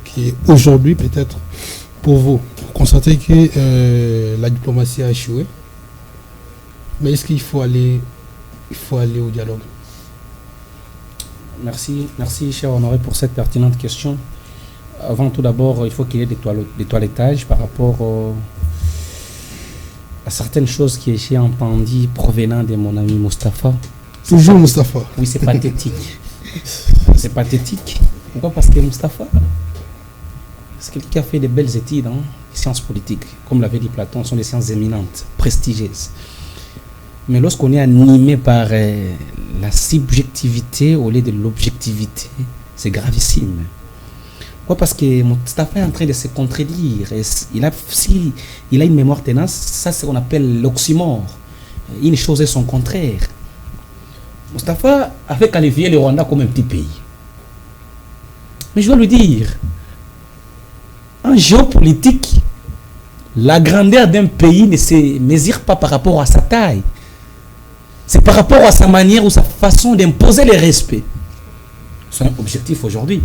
qui est aujourd'hui peut-être pour vous, constatez que la diplomatie a échoué. Mais est-ce qu'il faut aller au dialogue? Merci, cher Honoré, pour cette pertinente question. Avant tout d'abord, il faut qu'il y ait des toilettages par rapport à certaines choses qui j'ai entendues provenant de mon ami Mustapha. Toujours Mustapha. Oui, c'est pathétique. C'est pathétique. Pourquoi? Parce que Mustapha, c'est quelqu'un qui a fait de belles études en sciences politiques. Comme l'avait dit Platon, ce sont des sciences éminentes, prestigieuses. Mais lorsqu'on est animé par la subjectivité au lieu de l'objectivité, c'est gravissime. Pourquoi? Parce que Mustapha est en train de se contredire. Il a une mémoire tenace, ça c'est ce qu'on appelle l'oxymore. Une chose est son contraire. Mustapha a fait qualifier le Rwanda comme un petit pays. Mais je dois lui dire, en géopolitique, la grandeur d'un pays ne se mesure pas par rapport à sa taille. C'est par rapport à sa manière ou sa façon d'imposer le respect. C'est un objectif aujourd'hui.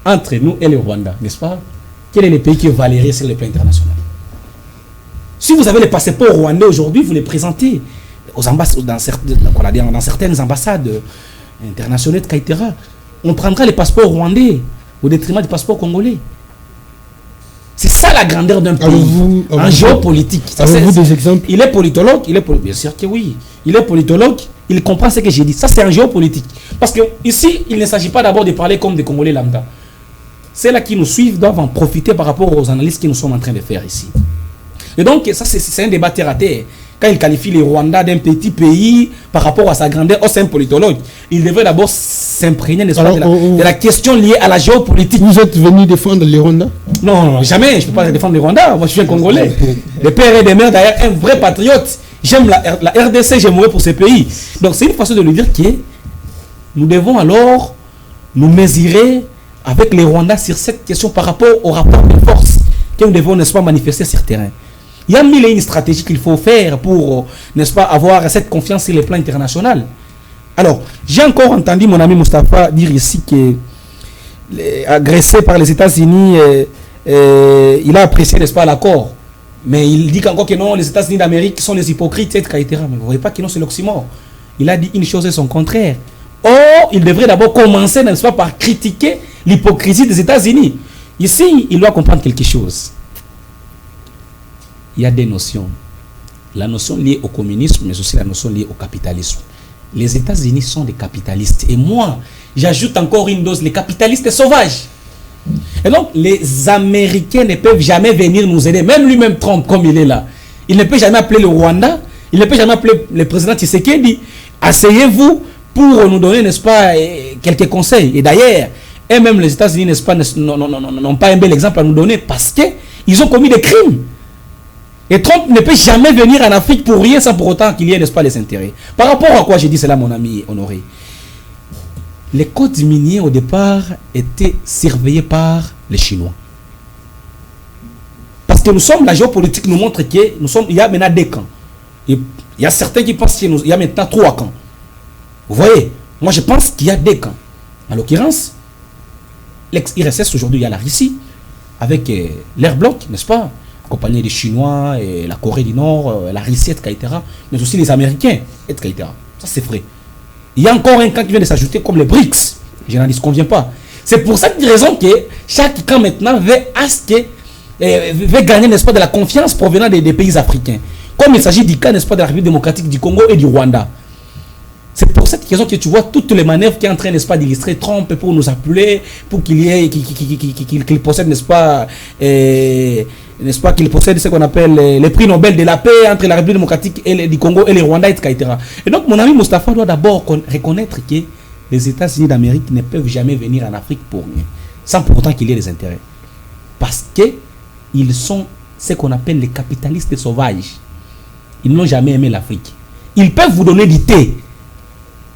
Entre nous et le Rwanda, n'est-ce pas? Quel est le pays qui est valéré sur le plan international? Si vous avez le passeport rwandais aujourd'hui, vous les présentez aux ambassades, dans certaines ambassades internationales, etc. On prendra les passeports rwandais au détriment du passeport congolais. C'est ça la grandeur d'un pays en géopolitique. Avez-vous des exemples? Il est politologue, bien sûr que oui. Il est politologue, il comprend ce que j'ai dit. Ça, c'est en géopolitique. Parce que ici, il ne s'agit pas d'abord de parler comme des Congolais lambda. Ceux-là qui nous suivent doivent en profiter par rapport aux analyses que nous sommes en train de faire ici. Et donc, ça, c'est un débat terre à terre. Quand il qualifie les Rwandais d'un petit pays par rapport à sa grandeur, c'est un politologue. Il devrait d'abord s'imprégner, n'est-ce pas, de la question liée à la géopolitique. Vous êtes venu défendre les Rwandais? Non, jamais. Je ne peux pas défendre les Rwandais. Moi, je suis un Congolais. Les pères et des mères, d'ailleurs, un vrai patriote. J'aime la RDC, j'aimerais pour ce pays. Donc, c'est une façon de lui dire que nous devons alors nous mesurer avec les Rwandais sur cette question par rapport au rapport de force que nous devons, n'est-ce pas, manifester sur le terrain. Il y a mille et une stratégies qu'il faut faire pour, n'est-ce pas, avoir cette confiance sur le plan international. Alors, j'ai encore entendu mon ami Mustapha dire ici que, agressé par les États-Unis, il a apprécié, n'est-ce pas, l'accord. Mais il dit encore que non, les États-Unis d'Amérique sont les hypocrites, etc. Mais vous ne voyez pas que non, c'est l'oxymore. Il a dit une chose et son contraire. Or, il devrait d'abord commencer, n'est-ce pas, par critiquer l'hypocrisie des États-Unis. Ici, il doit comprendre quelque chose. Il y a des notions. La notion liée au communisme, mais aussi la notion liée au capitalisme. Les États-Unis sont des capitalistes. Et moi, j'ajoute encore une dose, les capitalistes sauvages. Et donc, les Américains ne peuvent jamais venir nous aider. Même lui-même Trump, comme il est là. Il ne peut jamais appeler le Rwanda. Il ne peut jamais appeler le président Tshisekedi. Asseyez-vous pour nous donner, n'est-ce pas, quelques conseils. Et d'ailleurs, et même les États-Unis, n'est-ce pas, n'ont pas un bel exemple à nous donner parce qu'ils ont commis des crimes. Et Trump ne peut jamais venir en Afrique pour rien sans pour autant qu'il y ait, n'est-ce pas, les intérêts. Par rapport à quoi j'ai dit cela, mon ami Honoré? Les côtes miniers, au départ, étaient surveillées par les Chinois. Parce que nous sommes, la géopolitique nous montre qu'il y a maintenant des camps. Il y a certains qui pensent qu'il y a maintenant 3 camps. Vous voyez? Moi, je pense qu'il y a des camps. En l'occurrence, l'ex-IRSS, aujourd'hui, il y a la Russie, avec l'air bloc, n'est-ce pas? Accompagné des Chinois, et la Corée du Nord, la Russie, etc. Mais aussi les Américains, etc. Ça, c'est vrai. Il y a encore un camp qui vient de s'ajouter comme les BRICS. Je n'en disconviens pas. C'est pour cette raison que chaque camp maintenant veut gagner, n'est-ce pas, de la confiance provenant des pays africains. Comme il s'agit du cas, n'est-ce pas, de la République démocratique du Congo et du Rwanda. C'est pour cette raison que tu vois toutes les manœuvres qui est en train, n'est-ce pas, d'illustrer Trump pour nous appeler, pour qu'il possède, n'est-ce pas, qu'il possède ce qu'on appelle les prix Nobel de la paix entre la République démocratique du Congo et le Rwanda, etc. Et donc, mon ami Mustapha doit d'abord reconnaître que les États-Unis d'Amérique ne peuvent jamais venir en Afrique pour rien, sans pour autant qu'il y ait des intérêts. Parce qu'ils sont ce qu'on appelle les capitalistes sauvages. Ils n'ont jamais aimé l'Afrique. Ils peuvent vous donner du thé,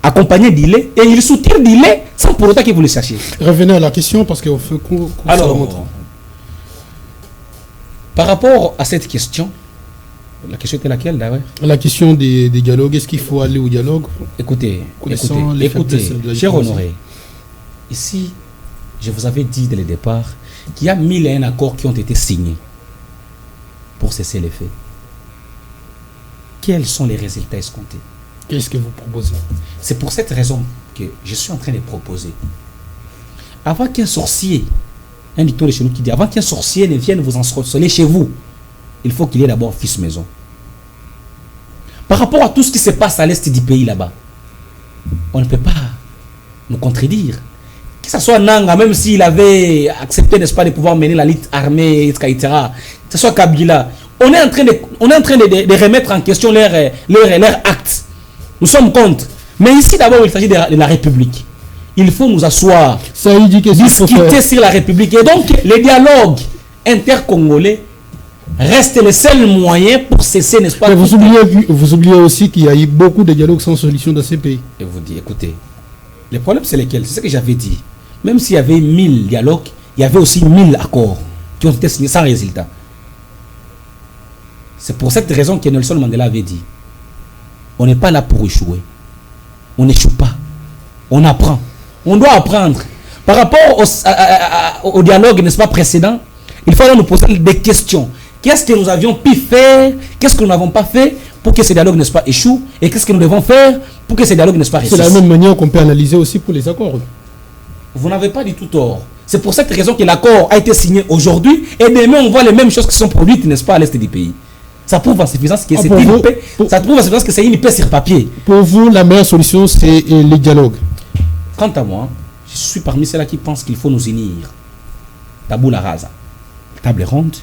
accompagné du lait, et ils soutirent du lait sans pour autant que vous le sachiez. Revenez à la question parce qu'on fait court. Alors, par rapport à cette question, La question était laquelle d'ailleurs? La question des dialogues, est-ce qu'il faut aller au dialogue? Écoutez, cher Honoré, ici, je vous avais dit dès le départ qu'il y a 1001 accords qui ont été signés pour cesser les faits. Quels sont les résultats escomptés? Qu'est-ce que vous proposez? C'est pour cette raison que je suis en train de proposer. Avant qu'un sorcier, un dicton de chez nous qui dit, avant qu'un sorcier ne vienne vous ensorceler chez vous, il faut qu'il y ait d'abord fils maison. Par rapport à tout ce qui se passe à l'est du pays là-bas, on ne peut pas nous contredire. Que ce soit Nanga, même s'il avait accepté, n'est-ce pas, de pouvoir mener la lutte armée, etc., que ce soit Kabila, on est en train de remettre en question leurs actes. Nous sommes contre. Mais ici, d'abord, il s'agit de la République. Il faut nous asseoir, discuter sur la République. Et donc, les dialogues intercongolais restent le seul moyen pour cesser, n'est-ce pas? Mais vous oubliez aussi qu'il y a eu beaucoup de dialogues sans solution dans ces pays. Et vous dites, écoutez, les problèmes, c'est lesquels? C'est ce que j'avais dit. Même s'il y avait 1000 dialogues, il y avait aussi 1000 accords qui ont été signés sans résultat. C'est pour cette raison que Nelson Mandela avait dit, on n'est pas là pour échouer. On n'échoue pas. On apprend. On doit apprendre. Par rapport au dialogue, n'est-ce pas, précédent, il faut nous poser des questions. Qu'est-ce que nous avions pu faire? Qu'est-ce que nous n'avons pas fait pour que ces dialogues, n'est-ce pas, échouent? Et qu'est-ce que nous devons faire pour que ces dialogues, n'est-ce pas, réussissent? C'est la même manière qu'on peut analyser aussi pour les accords. Vous n'avez pas du tout tort. C'est pour cette raison que l'accord a été signé aujourd'hui et demain on voit les mêmes choses qui sont produites, n'est-ce pas, à l'est du pays. Ça prouve en suffisance que c'est une paix sur papier. Pour vous, la meilleure solution, c'est les dialogues. Quant à moi, je suis parmi ceux-là qui pensent qu'il faut nous unir. Taboula rasa. Table ronde,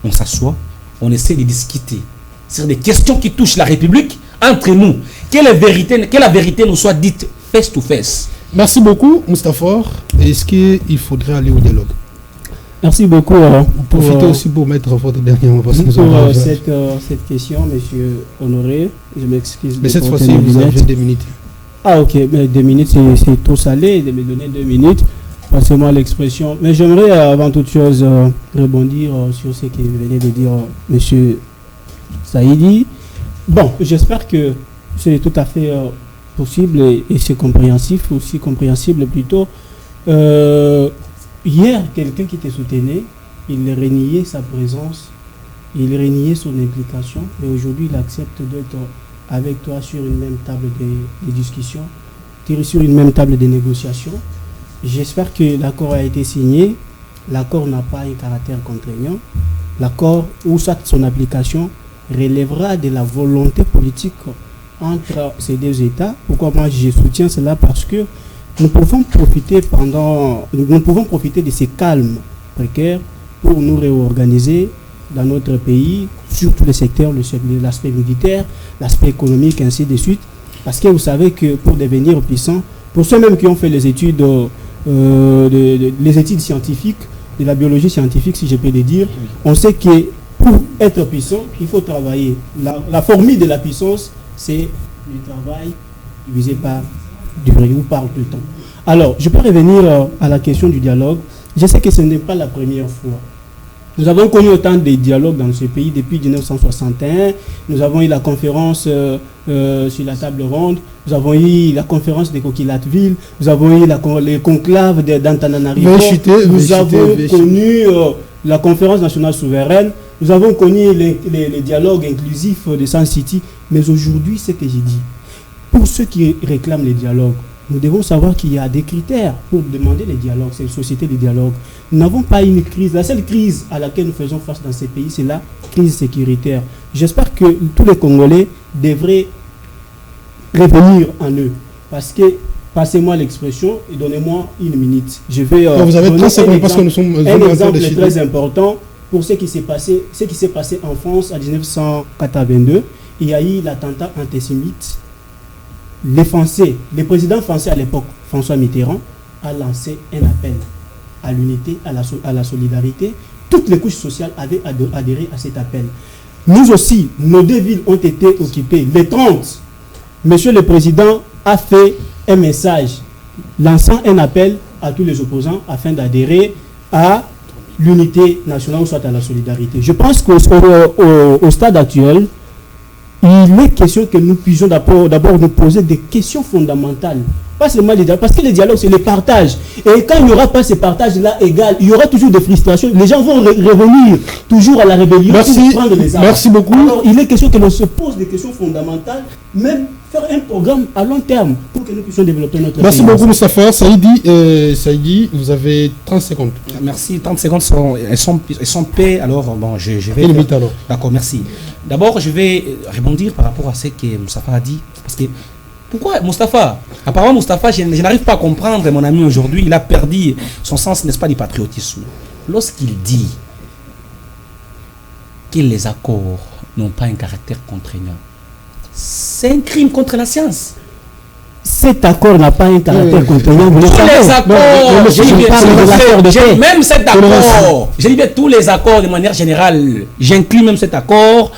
on s'assoit, on essaie de discuter sur des questions qui touchent la République entre nous. Que la vérité nous soit dite face to face. Merci beaucoup, Moustapha. Est-ce qu'il faudrait aller au dialogue? Merci beaucoup. Profitez aussi pour mettre votre dernier mot. Pour cette question, monsieur Honoré, je m'excuse. Mais cette fois-ci, vous avez 2 minutes. Ah ok, mais 2 minutes, c'est trop salé de me donner 2 minutes. Passez-moi l'expression. Mais j'aimerais avant toute chose rebondir sur ce que venait de dire monsieur Saïdi. Bon, j'espère que c'est tout à fait possible et c'est compréhensible plutôt. Hier, quelqu'un qui te soutenait, il reniait sa présence, il reniait son implication, et aujourd'hui il accepte d'être avec toi sur une même table de discussion, sur une même table de négociation. J'espère que l'accord a été signé. L'accord n'a pas un caractère contraignant. L'accord ou son application relèvera de la volonté politique entre ces deux États. Pourquoi moi je soutiens cela? Parce que nous pouvons profiter de ces calmes précaires pour nous réorganiser dans notre pays, sur tous les secteurs, l'aspect militaire, l'aspect économique, ainsi de suite. Parce que vous savez que pour devenir puissant, pour ceux même qui ont fait les études scientifiques, de la biologie scientifique, si je peux le dire, on sait que pour être puissant, il faut travailler. La formule de la puissance, c'est du travail divisé par durée ou par le temps. Alors, je peux revenir à la question du dialogue. Je sais que ce n'est pas la première fois. Nous avons connu autant de dialogues dans ce pays depuis 1961. Nous avons eu la conférence sur la table ronde. Nous avons eu la conférence de Coquillatville. Nous avons eu les conclaves d'Antananarivo. Nous avons connu la conférence nationale souveraine. Nous avons connu les dialogues inclusifs de Sun City. Mais aujourd'hui, ce que j'ai dit, pour ceux qui réclament les dialogues, nous devons savoir qu'il y a des critères pour demander les dialogues. C'est une société de dialogue. Nous n'avons pas une crise. La seule crise à laquelle nous faisons face dans ces pays, c'est la crise sécuritaire. J'espère que tous les Congolais devraient revenir en eux. Parce que, passez-moi l'expression et donnez-moi 1 minute. Je vais vous avez 30 secondes parce que nous sommes un exemple très important pour ce qui s'est passé en France en 1982. Il y a eu l'attentat antisémite. Le président français à l'époque, François Mitterrand, a lancé un appel à l'unité, à la solidarité. Toutes les couches sociales avaient adhéré à cet appel. Nous aussi, nos 2 villes ont été occupées. Le 30, Monsieur le Président a fait un message lançant un appel à tous les opposants afin d'adhérer à l'unité nationale, soit à la solidarité. Je pense qu'au stade actuel, il est question que nous puissions d'abord nous poser des questions fondamentales. Pas seulement les dialogues, parce que les dialogues, c'est le partage. Et quand il n'y aura pas ce partage-là égal, il y aura toujours des frustrations. Les gens vont revenir toujours à la rébellion. Merci beaucoup. Alors, il est question que l'on se pose des questions fondamentales, même faire un programme à long terme pour que nous puissions développer notre pays. Merci beaucoup, Moustapha. Saïdi, vous avez 30 secondes. Merci. 30 secondes sont paix. Alors, bon, je vais... D'accord, merci. D'abord, je vais rebondir par rapport à ce que Moustapha a dit. Parce que, pourquoi Moustapha? Apparemment, Moustapha, je n'arrive pas à comprendre, mon ami, aujourd'hui, il a perdu son sens, n'est-ce pas, du patriotisme. Lorsqu'il dit que les accords n'ont pas un caractère contraignant, c'est un crime contre la science. Cet accord n'a pas un caractère contraignant. Tous les accords, même cet accord, je dis bien tous les accords de manière générale, j'inclus même cet accord,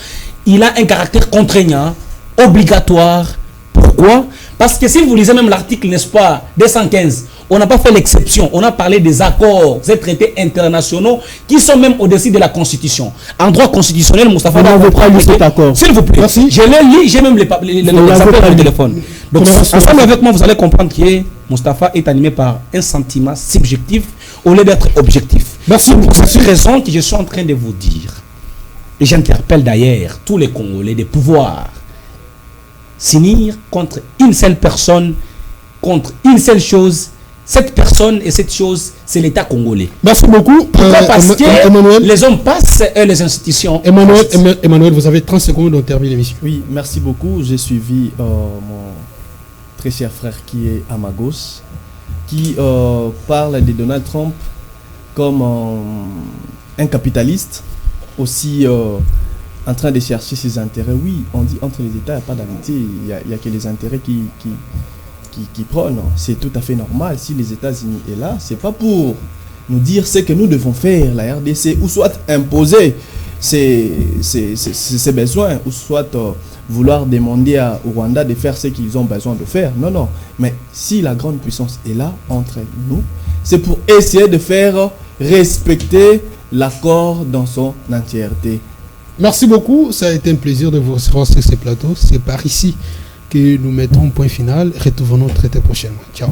il a un caractère contraignant, obligatoire. Pourquoi? Parce que si vous lisez même l'article, n'est-ce pas, 215, on n'a pas fait l'exception. On a parlé des accords, des traités internationaux qui sont même au-dessus de la Constitution. En droit constitutionnel, Moustapha... Vous n'avez pas lu cet accord. S'il vous plaît. Merci. Je l'ai lu, j'ai même les appels au téléphone. Donc, ensemble avec moi, vous allez comprendre que Moustapha est animé par un sentiment subjectif au lieu d'être objectif. Merci. C'est cette raison que je suis en train de vous dire. Et j'interpelle d'ailleurs tous les Congolais des pouvoirs. S'unir contre une seule personne, contre une seule chose. Cette personne et cette chose, c'est l'État congolais. Merci beaucoup. Pourquoi? Parce que Emmanuel, les hommes passent et les institutions. Emmanuel, vous avez 30 secondes, on termine l'émission. Oui, merci beaucoup. J'ai suivi mon très cher frère qui est à ma gauche, qui parle de Donald Trump comme un capitaliste, aussi en train de chercher ses intérêts. Oui, on dit entre les États, il n'y a pas d'amitié, il n'y a que les intérêts qui prônent. C'est tout à fait normal. Si les États-Unis sont là, c'est pas pour nous dire ce que nous devons faire, la RDC, ou soit imposer ses besoins, ou soit vouloir demander au Rwanda de faire ce qu'ils ont besoin de faire. Non, non. Mais si la grande puissance est là, entre nous, c'est pour essayer de faire respecter l'accord dans son entièreté. Merci beaucoup. Ça a été un plaisir de vous recevoir sur ce plateau. C'est par ici que nous mettons un point final. Retrouvons-nous très prochainement. Ciao.